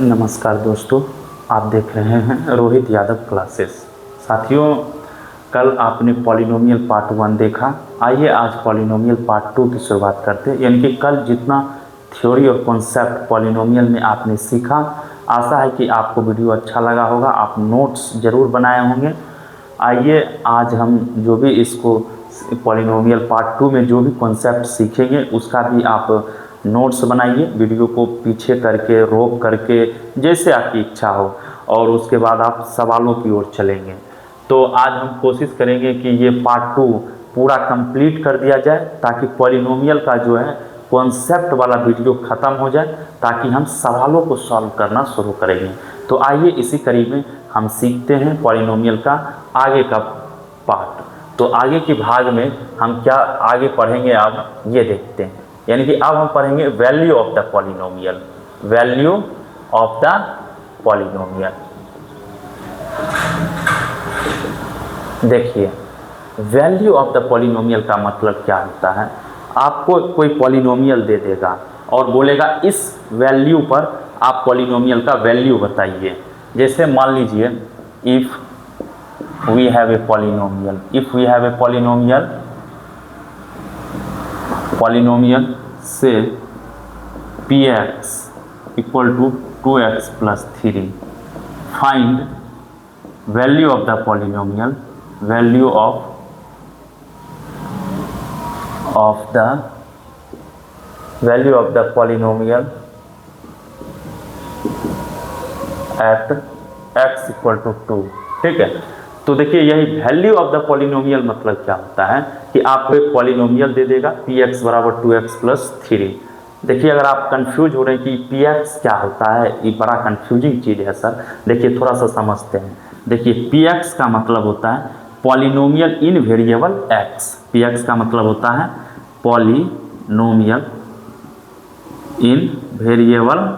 नमस्कार दोस्तों, आप देख रहे हैं रोहित यादव क्लासेस। साथियों, कल आपने पॉलिनोमियल पार्ट 1 देखा। आइए आज पॉलिनोमियल पार्ट 2 की शुरुआत करते हैं। यानी कि कल जितना थ्योरी और कॉन्सेप्ट पॉलिनोमियल में आपने सीखा, आशा है कि आपको वीडियो अच्छा लगा होगा, आप नोट्स ज़रूर बनाए होंगे। आइए आज हम जो भी इसको पॉलिनोमियल पार्ट 2 में जो भी कॉन्सेप्ट सीखेंगे उसका भी आप नोट्स बनाइए, वीडियो को पीछे करके रोक करके जैसे आपकी इच्छा हो, और उसके बाद आप सवालों की ओर चलेंगे। तो आज हम कोशिश करेंगे कि ये पार्ट 2 पूरा कंप्लीट कर दिया जाए ताकि पॉलिनोमियल का जो है कॉन्सेप्ट वाला वीडियो ख़त्म हो जाए, ताकि हम सवालों को सॉल्व करना शुरू करेंगे। तो आइए इसी कड़ी में हम सीखते हैं पॉलिनोमियल का आगे का पार्ट। तो आगे के भाग में हम क्या आगे पढ़ेंगे अब ये देखते हैं। यानी कि अब हम पढ़ेंगे value of the polynomial. Value of the polynomial, देखिए वैल्यू ऑफ द पॉलिनोमियल का मतलब क्या होता है। आपको कोई पॉलिनोमियल दे देगा और बोलेगा इस वैल्यू पर आप पॉलिनोमियल का वैल्यू बताइए। जैसे मान लीजिए if we have a polynomial, if we have a polynomial say px equal to 2x plus 3, find value of the polynomial, value of the polynomial at x equal to 2। ठीक है, तो देखिए यही वैल्यू ऑफ द पॉलिनोमियल मतलब क्या होता है कि आपको एक पॉलिनोमियल दे देगा px बराबर 2x प्लस 3। देखिए अगर आप कंफ्यूज हो रहे हैं कि px क्या होता है, ये बड़ा कंफ्यूजिंग चीज़ है सर। देखिए थोड़ा सा समझते हैं। देखिए px का मतलब होता है पॉलिनोमियल इन वेरिएबल x। px का मतलब होता है पॉलिनोमियल इन वेरिएबल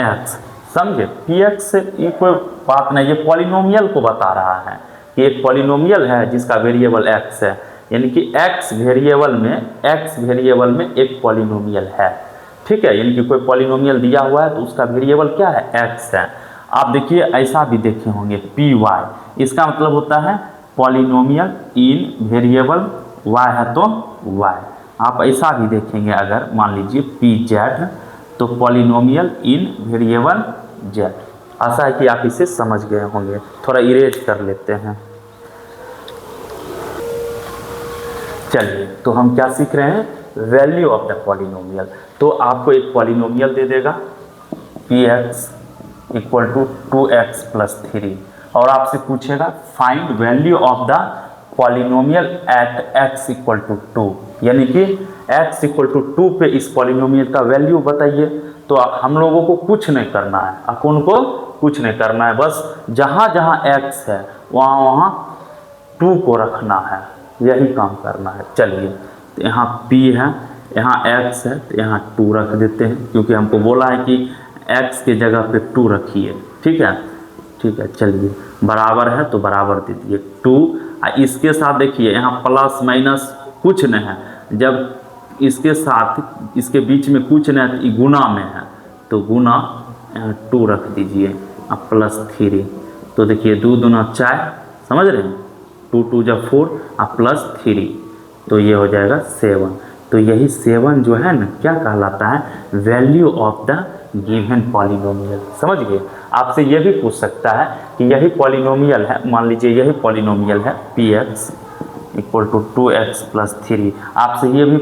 x। समझे, px से ये कोई बात नहीं, ये पॉलिनोमियल को बता रहा है कि एक पॉलिनोमियल है जिसका वेरिएबल x है। यानी कि x वेरिएबल में एक पॉलिनोमियल है। ठीक है, यानी कि कोई पॉलिनोमियल दिया हुआ है तो उसका वेरिएबल क्या है, x है। आप देखिए ऐसा भी देखे होंगे py, इसका मतलब होता है पॉलिनोमियल इन वेरिएबल y है तो y। आप ऐसा भी देखेंगे अगर मान लीजिए pz, तो पॉलिनोमियल इन वेरिएबल z। आशा है कि आप इसे समझ गए होंगे। थोड़ा इरेज कर लेते हैं। चलिए, तो हम क्या सीख रहे हैं, वैल्यू ऑफ द पॉलिनोमियल। तो आपको एक पॉलिनोमियल दे देगा px equal to 2x plus 3 और आपसे पूछेगा find value of the polynomial at x equal to 2। यानी कि x इक्वल टू 2 पे इस पॉलिनोमियल का वैल्यू बताइए। तो हम लोगों को कुछ नहीं करना है, अपन को कुछ नहीं करना है, बस जहाँ जहाँ x है वहाँ वहाँ 2 को रखना है, यही काम करना है। चलिए, तो यहाँ p है, यहाँ x है, तो यहाँ 2 रख देते हैं, क्योंकि हमको बोला है कि x के जगह पे 2 रखिए। ठीक है, ठीक है। चलिए, बराबर है तो बराबर दे दिए 2। इसके साथ देखिए यहाँ प्लस माइनस कुछ नहीं है, जब इसके साथ इसके बीच में कुछ नहीं है तो गुना में है, तो गुना 2 रख दीजिए, अब प्लस 3। तो देखिए 2 दूना 4, समझ रहे हैं, 2 2 जब 4 अब प्लस 3, तो ये हो जाएगा 7। तो यही 7 जो है ना क्या कहलाता है, value of the given polynomial. समझ गए। आपसे ये भी पूछ सकता है कि यही पॉलिनोमियल है, मान लीजिए यही पॉलिनोमियल है px equal to 2x plus 3। आपसे ये भी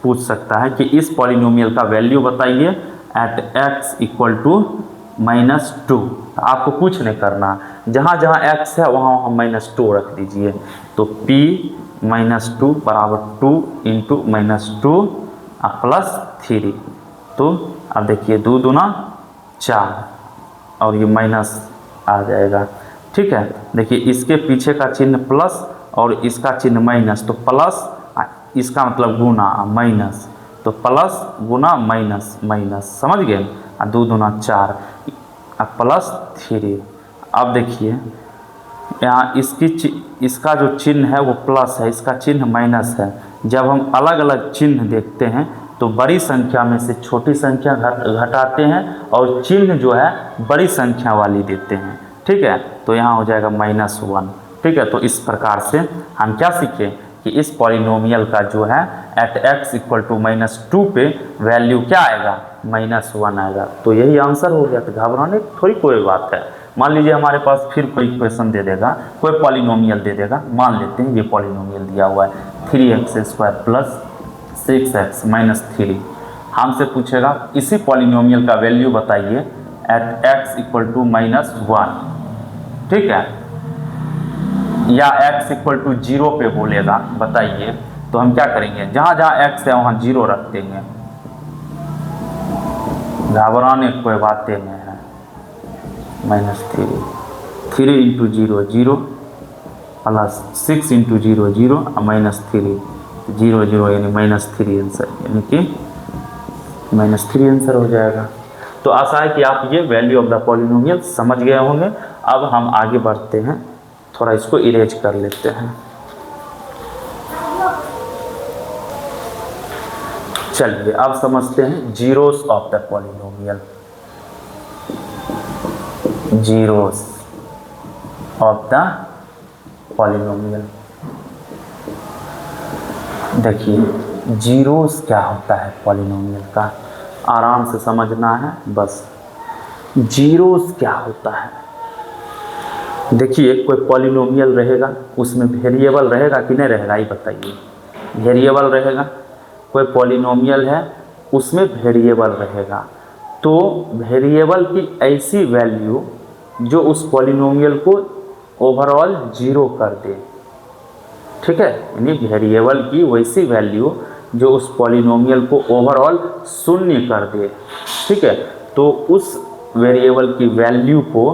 पूछ सकता है कि इस पॉलिनोमियल का वैल्यू बताइए एट x इक्वल टू -2। आपको कुछ नहीं करना, जहाँ जहाँ x है वहाँ वहाँ -2 रख दीजिए। तो p -2 बराबर 2 इंटू -2 प्लस 3। तो अब देखिए 2 दूना 4 और ये माइनस आ जाएगा। ठीक है, देखिए इसके पीछे का चिन्ह प्लस और इसका चिन्ह माइनस, तो प्लस इसका मतलब गुना माइनस, तो प्लस गुना माइनस माइनस, समझ गए। 2 दूना 4 प्लस 3। अब देखिए यहाँ इसका जो चिन्ह है वो प्लस है, इसका चिन्ह माइनस है। जब हम अलग अलग चिन्ह देखते हैं तो बड़ी संख्या में से छोटी संख्या घटाते हैं और चिन्ह जो है बड़ी संख्या वाली देते हैं, ठीक है। तो यहाँ हो जाएगा -1, ठीक है। तो इस प्रकार से हम क्या सीखे कि इस पॉलिनोमियल का जो है एट x = -2 पे वैल्यू क्या आएगा, -1 आएगा। तो यही आंसर हो गया। तो घबराने की थोड़ी कोई बात है। मान लीजिए हमारे पास फिर कोई क्वेश्चन दे देगा, कोई पॉलिनोमियल दे देगा, मान लेते हैं ये पॉलिनोमियल दिया हुआ है 3x² + 6x - 3। हमसे पूछेगा इसी पॉलिनोमियल का वैल्यू बताइए एट x = -1, ठीक है, या x = 0 पे बोलेगा बताइए। तो हम क्या करेंगे, जहाँ जहाँ x है वहाँ 0 रख देंगे। घबराने कोई बातें नहीं है। -3 3 × 0 0 प्लस 6 × 0 0 -3 0 0 यानी -3 आंसर, यानी कि -3 आंसर हो जाएगा। तो आशा है कि आप ये वैल्यू ऑफ द पॉलिनोमियल समझ गए होंगे। अब हम आगे बढ़ते हैं, थोड़ा इसको इरेज कर लेते हैं। चलिए अब समझते हैं zeros of the polynomial. Zeros of the polynomial, देखिए जीरोस क्या होता है पॉलिनोमियल का, आराम से समझना है बस। जीरोस क्या होता है, देखिए कोई पॉलिनोमियल रहेगा, उसमें वेरिएबल रहेगा कि नहीं रहेगा, ये बताइए। वेरिएबल रहेगा, कोई पॉलिनोमियल है उसमें वेरिएबल रहेगा। तो वेरिएबल की ऐसी वैल्यू जो उस पॉलिनोमियल को ओवरऑल 0 कर दे, ठीक है, यानी वेरिएबल की वैसी वैल्यू जो उस पॉलिनोमियल को ओवरऑल 0 कर दे, ठीक है। तो उस वेरिएबल की वैल्यू को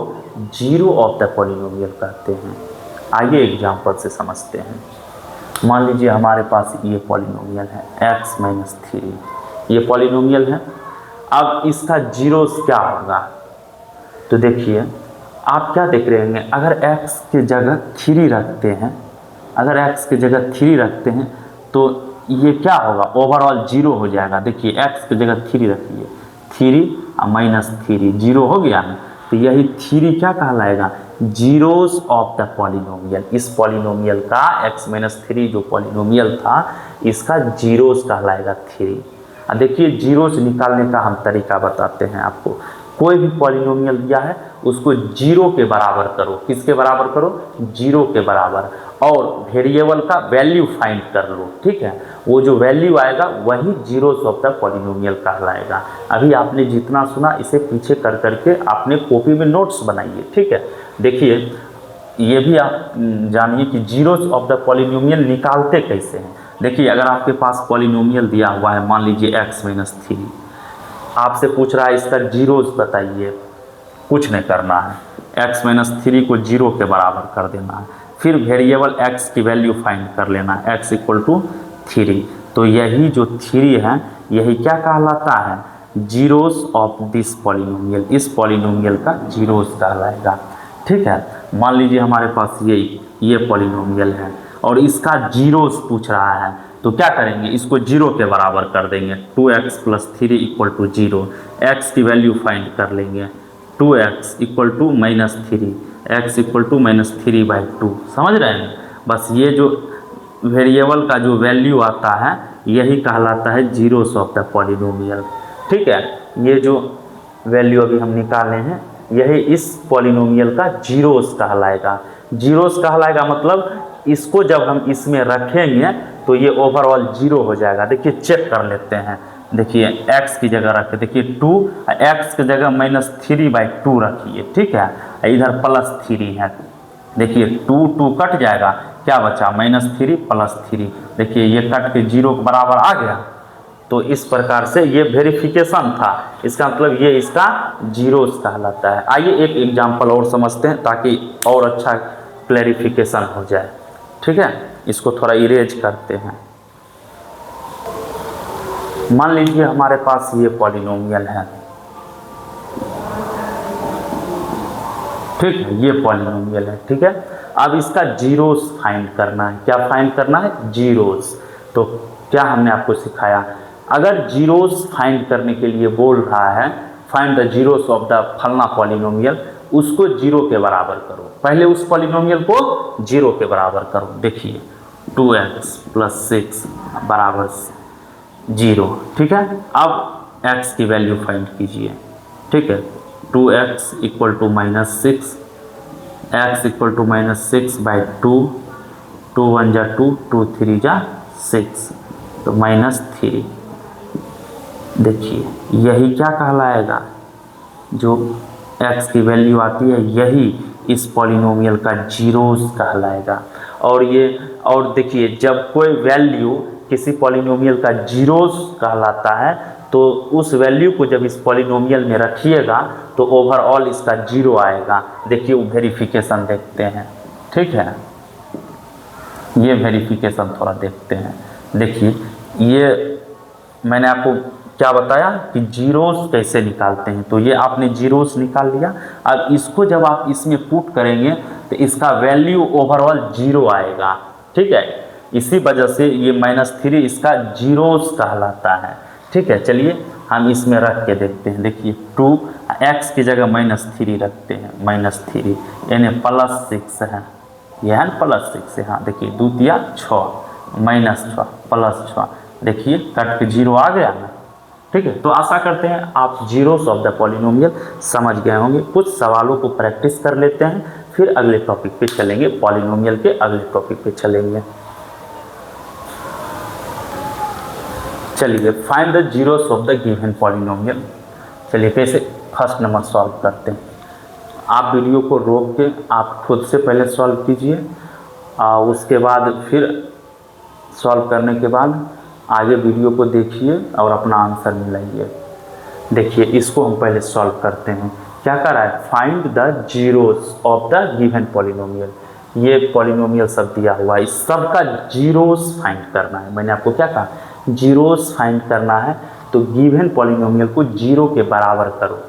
जीरो ऑफ द पॉलिनोमियल कहते हैं। आइए एग्जांपल से समझते हैं। मान लीजिए हमारे पास ये पॉलिनोमियल है x - 3, ये पॉलिनोमियल है। अब इसका जीरोस क्या होगा, तो देखिए आप क्या देख रहे हैं, अगर x के जगह 3 रखते हैं, अगर x के जगह 3 रखते हैं तो ये क्या होगा, ओवरऑल 0 हो जाएगा। देखिए x के जगह 3 रखिए, 3 -3 0 हो गया ना। तो यही 3 क्या कहलाएगा, जीरोस ऑफ द पॉलिनोमियल। इस पॉलिनोमियल का x - 3 जो पॉलिनोमियल था इसका जीरोस कहलाएगा 3। अब देखिए जीरोस निकालने का हम तरीका बताते हैं आपको। कोई भी पॉलिनोमियल दिया है उसको 0 के बराबर करो, किसके बराबर करो, 0 के बराबर, और वेरिएबल का वैल्यू फाइंड कर लो, ठीक है। वो जो वैल्यू आएगा वही जीरोस ऑफ द पॉलिनोमियल कहलाएगा। अभी आपने जितना सुना इसे पीछे कर करके आपने कॉपी में नोट्स बनाइए, ठीक है। देखिए ये भी आप जानिए कि जीरोस ऑफ द पॉलिनोमियल निकालते कैसे हैं। देखिए अगर आपके पास पॉलिनोमियल दिया हुआ है, मान लीजिए x - 3, आपसे पूछ रहा है इसका जीरोस बताइए, कुछ नहीं करना है, x - 3 को 0 के बराबर कर देना है, फिर वेरिएबल x की वैल्यू फाइंड कर लेना है, x = 3। तो यही जो 3 है यही क्या कहलाता है, जीरोस ऑफ दिस पॉलिनोमियल। इस पॉलिनोमियल का जीरोस कहलाएगा, ठीक है। मान लीजिए हमारे पास ये पॉलिनोमियल है और इसका जीरोस पूछ रहा है, तो क्या करेंगे, इसको 0 के बराबर कर देंगे, 2x + 3 = 0। x की वैल्यू फाइंड कर लेंगे, 2x = -3, x = -3/2। समझ रहे हैं, बस ये जो वेरिएबल का जो वैल्यू आता है यही कहलाता है जीरोस ऑफ द पॉलिनोमियल, ठीक है। ये जो वैल्यू अभी हम निकाले हैं यही इस पॉलिनोमियल का जीरोस कहलाएगा। जीरोस कहलाएगा मतलब इसको जब हम इसमें रखेंगे तो ये ओवरऑल 0 हो जाएगा। देखिए चेक कर लेते हैं, देखिए x की जगह रखे, देखिए 2, x की जगह -3/2 रखिए, ठीक है, इधर +3 है। देखिए 2 कट जाएगा, क्या बचा, -3 + 3। देखिए ये कट के 0 के बराबर आ गया। तो इस प्रकार से ये वेरिफिकेशन था, इसका मतलब ये इसका जीरोस कहलाता है। आइए एक एग्जाम्पल और समझते हैं ताकि और अच्छा क्लैरिफिकेशन हो जाए, ठीक है। इसको थोड़ा इरेज करते हैं। मान लीजिए हमारे पास ये पॉलिनोमियल है, ठीक है, ये पॉलिनोमियल है, ठीक है। अब इसका जीरोस फाइंड करना है, क्या फाइंड करना है, जीरोस। तो क्या हमने आपको सिखाया, अगर जीरोस फाइंड करने के लिए बोल रहा है find the zeros of the फलना पॉलिनोमियल, उसको जीरो के बराबर करो। पहले उस पॉलिनोमियल को जीरो के बराबर करो। देखिए 2x + 6 बराबर 0, ठीक है। अब x की वैल्यू फाइंड कीजिए, ठीक है। 2x = -6, x = -6/2, 2 1 जा 2, 2 3 जा 6, तो -3। देखिए यही क्या कहलाएगा, जो x की वैल्यू आती है यही इस पॉलिनोमियल का जीरोस कहलाएगा। और देखिए जब कोई वैल्यू किसी पॉलिनोमियल का जीरोस कहलाता है तो उस वैल्यू को जब इस पॉलिनोमियल में रखिएगा तो ओवरऑल इसका जीरो आएगा। देखिए वो वेरिफिकेशन देखते हैं, ठीक है। ये वेरिफिकेशन थोड़ा देखते हैं। देखिए ये मैंने आपको क्या बताया कि जीरोस कैसे निकालते हैं, तो ये आपने जीरोस निकाल लिया। अब इसको जब आप इसमें पुट करेंगे तो इसका वैल्यू ओवरऑल जीरो आएगा, ठीक है। इसी वजह से ये -3 इसका जीरोस कहलाता है, ठीक है। चलिए हम इसमें रख के देखते हैं। देखिए 2x की जगह -3 रखते हैं, -3 यानी +6 है, यह है +6 है। हाँ देखिए 2 तिया 6, -6 +6, देखिए कट के जीरो आ गया ना, ठीक है। तो आशा करते हैं आप जीरोस ऑफ द पॉलिनोमियल समझ गए होंगे। कुछ सवालों को प्रैक्टिस कर लेते हैं, फिर अगले टॉपिक पे चलेंगे, पॉलिनोमियल के अगले टॉपिक पे चलेंगे। चलिए find the zeros of the given polynomial. चलिए कैसे, फर्स्ट नंबर सॉल्व करते हैं। आप वीडियो को रोक के आप खुद से पहले सॉल्व कीजिए, उसके बाद फिर सॉल्व करने के बाद आगे वीडियो को देखिए और अपना आंसर मिलाइए। देखिए इसको हम पहले सॉल्व करते हैं। क्या कर रहा है, find the zeros of the given polynomial. ये पॉलिनोमियल सब दिया हुआ है, इस सब का जीरोस फाइंड करना है। मैंने आपको क्या कहा, जीरोस फाइंड करना है, तो गिवन पॉलिनोमियल को जीरो के बराबर करो।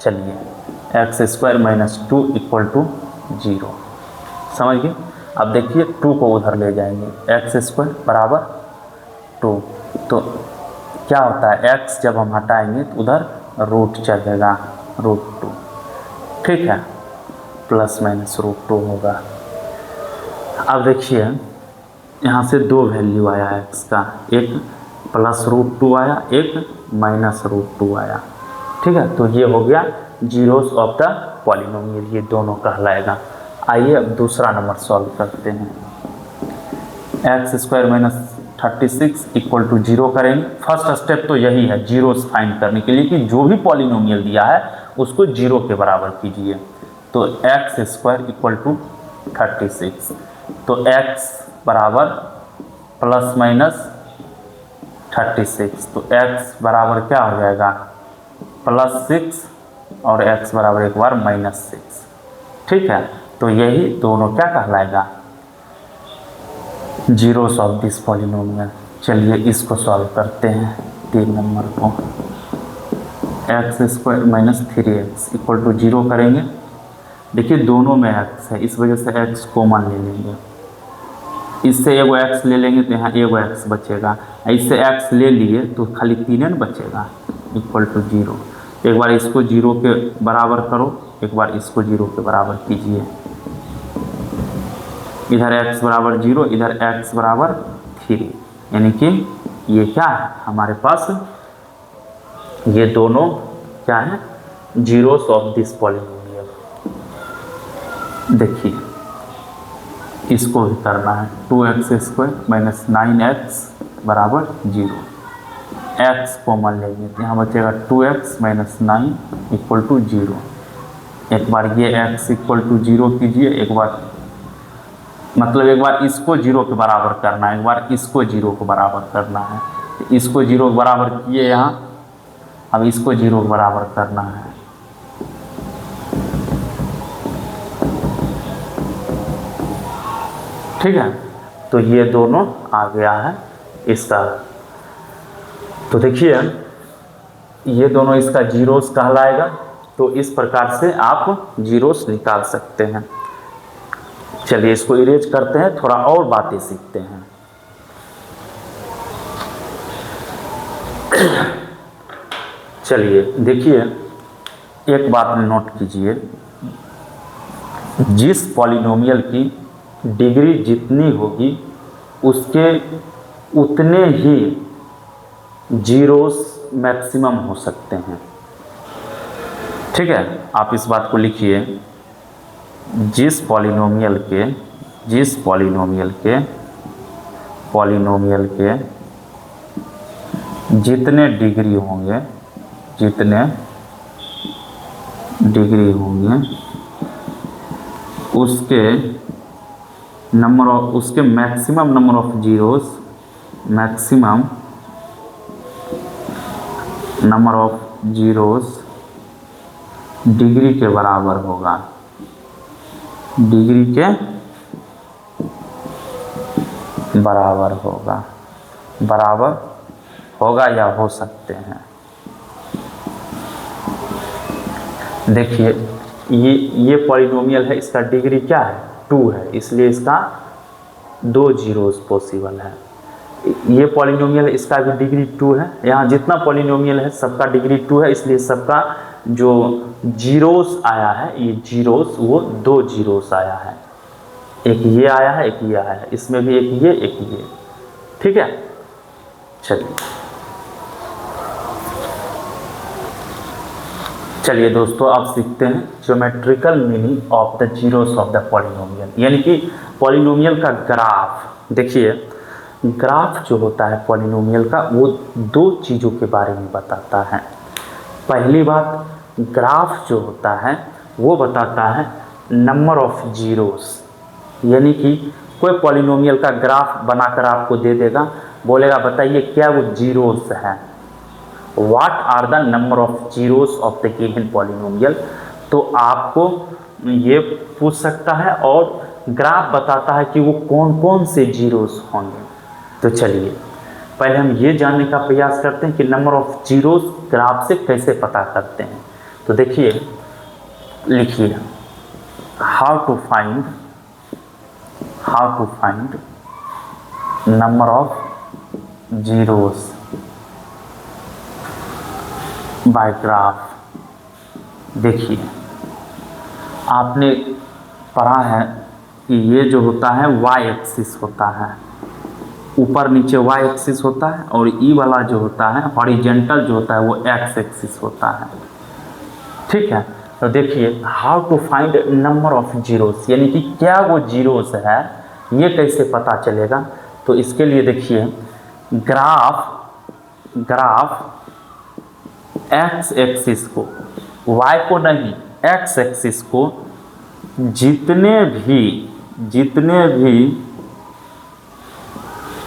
चलिए x² - 2 = 0, समझ गए। अब देखिए 2 को उधर ले जाएंगे, x² = 2, तो क्या होता है x जब हम हटाएंगे तो उधर रूट चलेगा, √2, ठीक है, ±√2 होगा। अब देखिए यहाँ से दो वैल्यू आया x का, एक +√2 आया, एक -√2 आया, ठीक है। तो ये हो गया जीरोस ऑफ द पॉलिनोमियल, ये दोनों कहलाएगा। आइए अब दूसरा नंबर सॉल्व करते हैं। x² - 36 = 0 करेंगे। फर्स्ट स्टेप तो यही है जीरोस फाइंड करने के लिए कि जो भी पॉलिनोमियल दिया है उसको जीरो के बराबर कीजिए। तो x² = 36, तो x बराबर ±36, तो x बराबर क्या हो जाएगा, +6 और x बराबर एक बार -6, ठीक है। तो यही दोनों क्या कहलाएगा, जीरोस ऑफ दिस पॉलिनोमियल। चलिए इसको सॉल्व करते हैं। 3 नंबर को x² - 3x = 0 करेंगे। देखिए दोनों में x है, इस वजह से x कॉमन ले लेंगे, इससे एगो x ले लेंगे तो यहाँ एगो x बचेगा, इससे x ले लिए तो खाली 3 बचेगा, =0। एक बार इसको 0 के बराबर करो, एक बार इसको 0 के बराबर कीजिए। इधर x बराबर 0, इधर x बराबर 3, यानी कि ये क्या है हमारे पास, ये दोनों क्या है, जीरोस ऑफ दिस पॉलिनोमियल। देखिए इसको भी करना है, 2x² - 9x = 0, x कॉमन लेंगे तो यहाँ बचेगा 2x - 9 = 0। एक बार ये x = 0 कीजिए, एक बार मतलब एक बार इसको 0 के बराबर करना है, एक बार इसको 0 के बराबर करना है। तो इसको 0 के बराबर किए यहाँ, अब इसको 0 के बराबर करना है। ठीक है, तो ये दोनों आ गया है इसका। तो देखिए ये दोनों इसका जीरोस कहलाएगा, तो इस प्रकार से आप जीरोस निकाल सकते हैं। चलिए इसको इरेज करते हैं, थोड़ा और बातें सीखते हैं। चलिए देखिए, एक बात नोट कीजिए, जिस पॉलिनोमियल की डिग्री जितनी होगी उसके उतने ही जीरोस मैक्सिमम हो सकते हैं। ठीक है, आप इस बात को लिखिए, जिस पॉलिनोमियल के जितने डिग्री होंगे उसके maximum number of zeros degree के बराबर होगा, बराबर होगा या हो सकते हैं। देखिए ये पॉलिनोमियल है, इसका डिग्री क्या है 2 है, इसलिए इसका 2 जीरोस पॉसिबल है। ये पॉलिनोमियल है, इसका भी डिग्री 2 है। यहाँ जितना पॉलिनोमियल है सबका डिग्री 2 है, इसलिए सबका जो जीरोस आया है, ये जीरोस वो 2 जीरोस आया है। एक ये आया है, एक ये आया है, इसमें भी एक ये। ठीक है, चलिए दोस्तों, अब सीखते हैं geometrical meaning of the zeros of the polynomial, यानी कि पॉलिनोमियल का ग्राफ। देखिए, ग्राफ जो होता है पॉलिनोमियल का, वो 2 चीज़ों के बारे में बताता है। पहली बात, ग्राफ जो होता है वो बताता है नंबर ऑफ जीरोस, यानी कि कोई पॉलिनोमियल का ग्राफ बनाकर आपको दे देगा, बोलेगा बताइए क्या वो जीरोस है, what are the number of zeros of the given polynomial. तो आपको ये पूछ सकता है और ग्राफ बताता है कि वो कौन कौन से जीरोस होंगे। तो चलिए पहले हम ये जानने का प्रयास करते हैं कि नंबर ऑफ जीरोस ग्राफ से कैसे पता करते हैं। तो देखिए, लिखिए, how to find number of zeros by graph. देखिए, आपने पढ़ा है कि ये जो होता है वाई एक्सिस होता है, ऊपर नीचे वाई एक्सिस होता है, और ई वाला जो होता है हॉरिजेंटल जो होता है वो एक्स एक्सिस होता है। ठीक है, तो देखिए, how to find number of zeros, यानी कि क्या वो जीरोस है, ये कैसे पता चलेगा। तो इसके लिए देखिए, ग्राफ एक्स एक्सिस को, वाई को नहीं, एक्स एक्सिस को जितने भी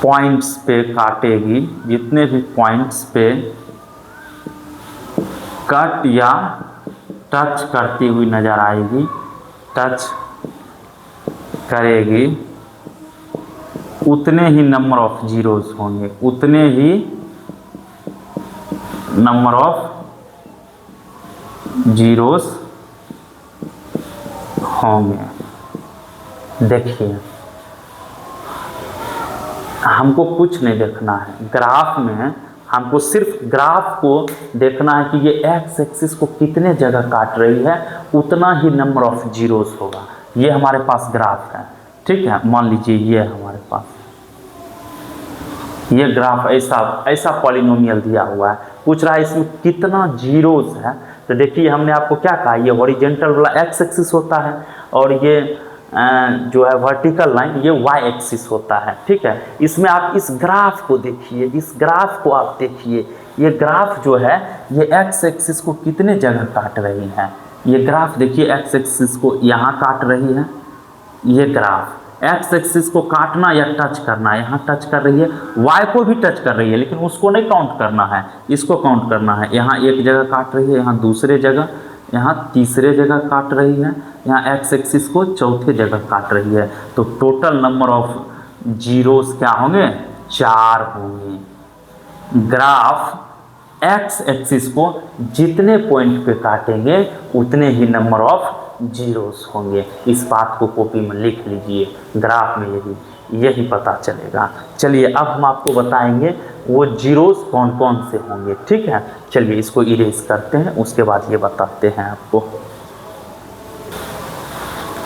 पॉइंट्स पे काटेगी, जितने भी पॉइंट्स पे कट या टच करती हुई नजर आएगी, टच करेगी, उतने ही नंबर ऑफ जीरोस होंगे, उतने ही नंबर ऑफ जीरोस होंगे। देखिए, हमको कुछ नहीं देखना है ग्राफ में, हमको सिर्फ ग्राफ को देखना है कि ये एक्स एक्सिस को कितने जगह काट रही है, उतना ही नंबर ऑफ जीरोस होगा। ये हमारे पास ग्राफ है। ठीक है, मान लीजिए ये हमारे पास ये ग्राफ ऐसा पॉलिनोमियल दिया हुआ है, पूछ रहा है इसमें कितना जीरोस है। तो देखिए, हमने आपको क्या कहा, ये हॉरिजेंटल वाला एक्स एक्सिस होता है और ये जो है वर्टिकल लाइन ये वाई एक्सिस होता है। ठीक है, इसमें आप इस ग्राफ को देखिए, इस ग्राफ को आप देखिए, ये ग्राफ जो है ये एक्स एक्सिस को कितने जगह काट रही है। ये ग्राफ देखिए, एक्स एक्सिस को यहाँ काट रही है, ये ग्राफ एक्स एक्सिस को काटना या टच करना, यहाँ टच कर रही है, वाई को भी टच कर रही है, लेकिन उसको नहीं काउंट करना है, इसको काउंट करना है। यहाँ एक जगह काट रही है, यहाँ दूसरे जगह, यहाँ तीसरे जगह काट रही है, यहाँ एक्स एक्सिस को चौथे जगह काट रही है। तो टोटल नंबर ऑफ जीरोस क्या होंगे, 4 होंगे। ग्राफ एक्स एक्सिस को जितने पॉइंट पे काटेंगे उतने ही नंबर ऑफ जीरोस होंगे। इस बात को कॉपी में लिख लीजिए, ग्राफ में यही पता चलेगा। चलिए अब हम आपको बताएंगे वो जीरोस कौन कौन से होंगे, ठीक है। चलिए इसको इरेज करते हैं, उसके बाद ये बताते हैं आपको।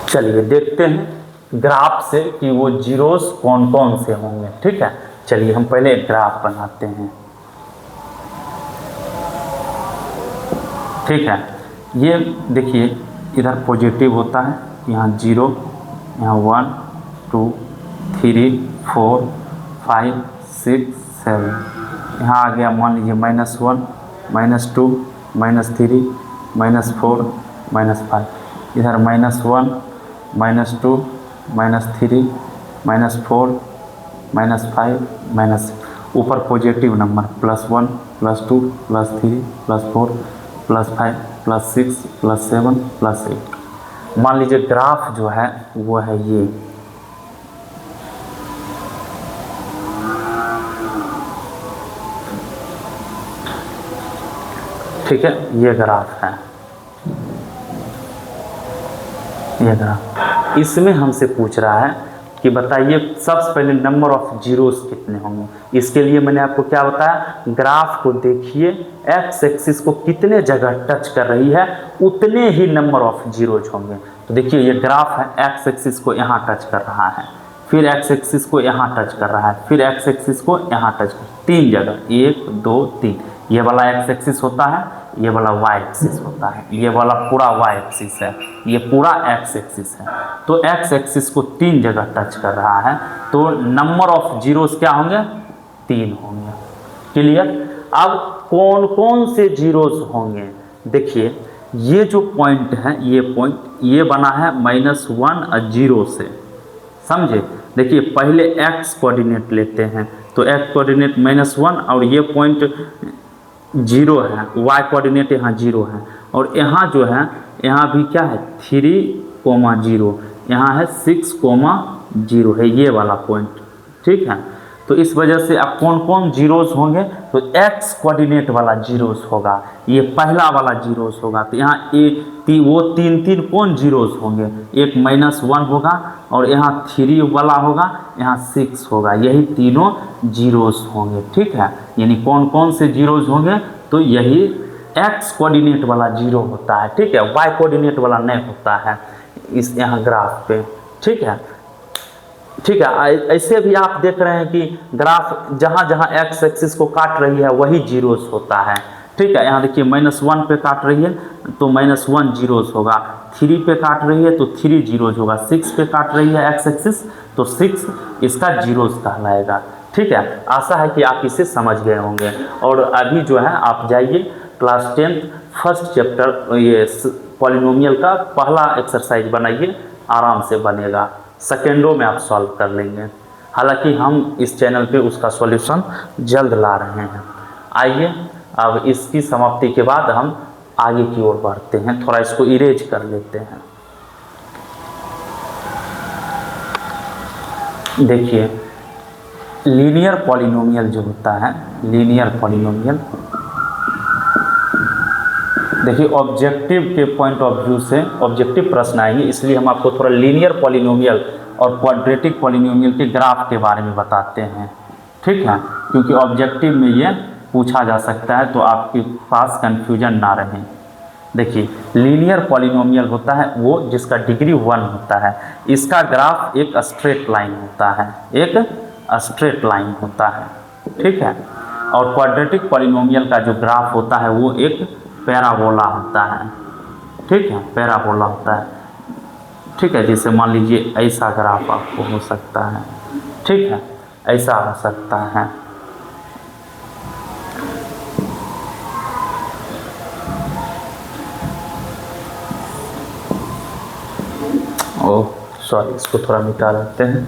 चलिए देखते हैं ग्राफ से कि वो जीरोस कौन कौन से होंगे, ठीक है। चलिए हम पहले एक ग्राफ बनाते हैं, ठीक है। ये देखिए इधर पॉजिटिव होता है, यहाँ 0, यहाँ 1 2 3 4 5 6 7, यहाँ आ गया मान लीजिए -1 -2 -3 -4 -5, इधर -1 -2 -3 -4 -5 ऊपर पॉजिटिव नंबर +1 +2 +3 +4 +5 +6 +7 +8। मान लीजिए ग्राफ जो है वो है ये, ठीक है। ये ग्राफ है, ये ग्राफ। इसमें हमसे पूछ रहा है कि बताइए सबसे पहले नंबर ऑफ जीरोस कितने होंगे। इसके लिए मैंने आपको क्या बताया, ग्राफ को देखिए, एक्स एक्सिस को कितने जगह टच कर रही है उतने ही नंबर ऑफ जीरोज होंगे। तो देखिए ये ग्राफ है, एक्स एक्सिस को यहाँ टच कर रहा है, फिर एक्स एक्सिस को यहाँ टच कर रहा है, फिर एक्स एक्सिस को यहाँ टच कर, 3 जगह 1 2 3। ये वाला एक्स एक्सिस होता है, ये वाला वाई एक्सिस होता है, ये वाला पूरा वाई एक्सिस है, ये पूरा एक्स एक्सिस है। तो एक्स एक्सिस को 3 जगह टच कर रहा है, तो नंबर ऑफ जीरोस क्या होंगे, 3 होंगे। क्लियर। अब कौन कौन से जीरोस होंगे, देखिए ये जो पॉइंट है, ये पॉइंट ये बना है -1 और 0 से, समझे। देखिए पहले एक्स कोऑर्डिनेट लेते हैं, तो एक्स कोऑर्डिनेट -1 और ये पॉइंट 0 है, वाई कोऑर्डिनेट यहाँ 0 है, और यहाँ जो है यहाँ भी क्या है 3,0, यहाँ है 6,0 है, ये वाला पॉइंट, ठीक है। तो इस वजह से अब कौन कौन जीरोस होंगे, तो एक्स कोऑर्डिनेट वाला जीरोस होगा, ये पहला वाला जीरोस होगा। तो यहाँ वो 3 कौन जीरोस होंगे, एक -1 होगा और यहाँ 3 वाला होगा, यहाँ 6 होगा, यही तीनों जीरोस होंगे, ठीक है। यानी कौन कौन से जीरोस होंगे, तो यही एक्स कोऑर्डिनेट वाला जीरो होता है, ठीक है, वाई कोऑर्डिनेट वाला नहीं होता है इस यहाँ ग्राफ पे, ठीक है। ठीक है, ऐसे भी आप देख रहे हैं कि ग्राफ जहाँ जहाँ एक्स एक्सिस को काट रही है वही जीरोस होता है, ठीक है। यहाँ देखिए -1 पे काट रही है तो -1 जीरोस होगा, 3 पे काट रही है तो 3 जीरोस होगा, 6 पे काट रही है एक्स एक्सिस तो 6 इसका जीरोस कहलाएगा, ठीक है। आशा है कि आप इसे समझ गए होंगे। और अभी जो है आप जाइए क्लास 10 फर्स्ट चैप्टर ये पॉलिनोमियल का पहला एक्सरसाइज बनाइए, आराम से बनेगा, सेकेंडों में आप सॉल्व कर लेंगे। हालांकि हम इस चैनल पे उसका सॉल्यूशन जल्द ला रहे हैं। आइए अब इसकी समाप्ति के बाद हम आगे की ओर बढ़ते हैं, थोड़ा इसको इरेज कर लेते हैं। देखिए लीनियर पॉलिनोमियल जो होता है, लीनियर पॉलिनोमियल, देखिए ऑब्जेक्टिव के पॉइंट ऑफ व्यू से ऑब्जेक्टिव प्रश्न आएंगे, इसलिए हम आपको थोड़ा लीनियर पॉलिनोमियल और क्वाड्रेटिक पॉलिनोमियल के ग्राफ के बारे में बताते हैं, ठीक है, क्योंकि ऑब्जेक्टिव में ये पूछा जा सकता है तो आपके पास कन्फ्यूजन ना रहे। देखिए लीनियर पॉलिनोमियल होता है वो जिसका डिग्री 1 होता है, इसका ग्राफ एक स्ट्रेट लाइन होता है, एक स्ट्रेट लाइन होता है, ठीक है। और क्वाड्रेटिक पॉलिनोमियल का जो ग्राफ होता है वो एक पैराबोला होता है, ठीक है, पैराबोला होता है, ठीक है। जैसे मान लीजिए ऐसा ग्राफ आपको हो सकता है, ठीक है, ऐसा हो सकता है, ओह सॉरी, इसको थोड़ा मिटा देते हैं।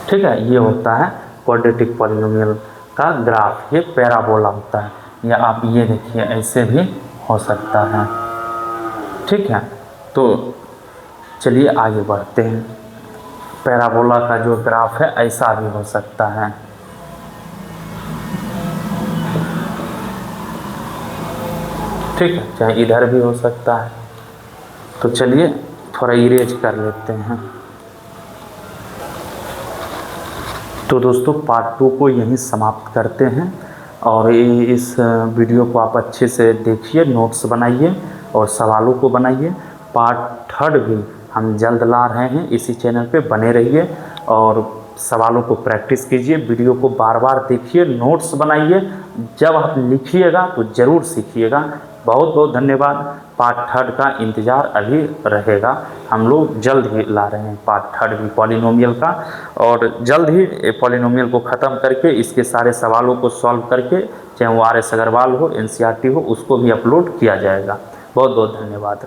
ठीक है, ये होता है क्वाड्रेटिक पॉलिनोमियल का ग्राफ, ये पैराबोला होता है, या आप ये देखिए ऐसे भी हो सकता है, ठीक है। तो चलिए आगे बढ़ते हैं। पैराबोला का जो ग्राफ है ऐसा भी हो सकता है, ठीक है, चाहे इधर भी हो सकता है। तो चलिए थोड़ा इरेज कर लेते हैं। तो दोस्तों पार्ट 2 को यहीं समाप्त करते हैं और इस वीडियो को आप अच्छे से देखिए, नोट्स बनाइए और सवालों को बनाइए। पार्ट 3 भी हम जल्द ला रहे हैं, इसी चैनल पे बने रहिए और सवालों को प्रैक्टिस कीजिए, वीडियो को बार बार देखिए, नोट्स बनाइए। जब आप लिखिएगा तो ज़रूर सीखिएगा। बहुत बहुत धन्यवाद। पार्ट 3 का इंतज़ार अभी रहेगा, हम लोग जल्द ही ला रहे हैं पार्ट 3 भी पॉलिनोमियल का, और जल्द ही पॉलिनोमियल को ख़त्म करके इसके सारे सवालों को सॉल्व करके, चाहे वो RS अग्रवाल हो, NCERT हो, उसको भी अपलोड किया जाएगा। बहुत बहुत धन्यवाद।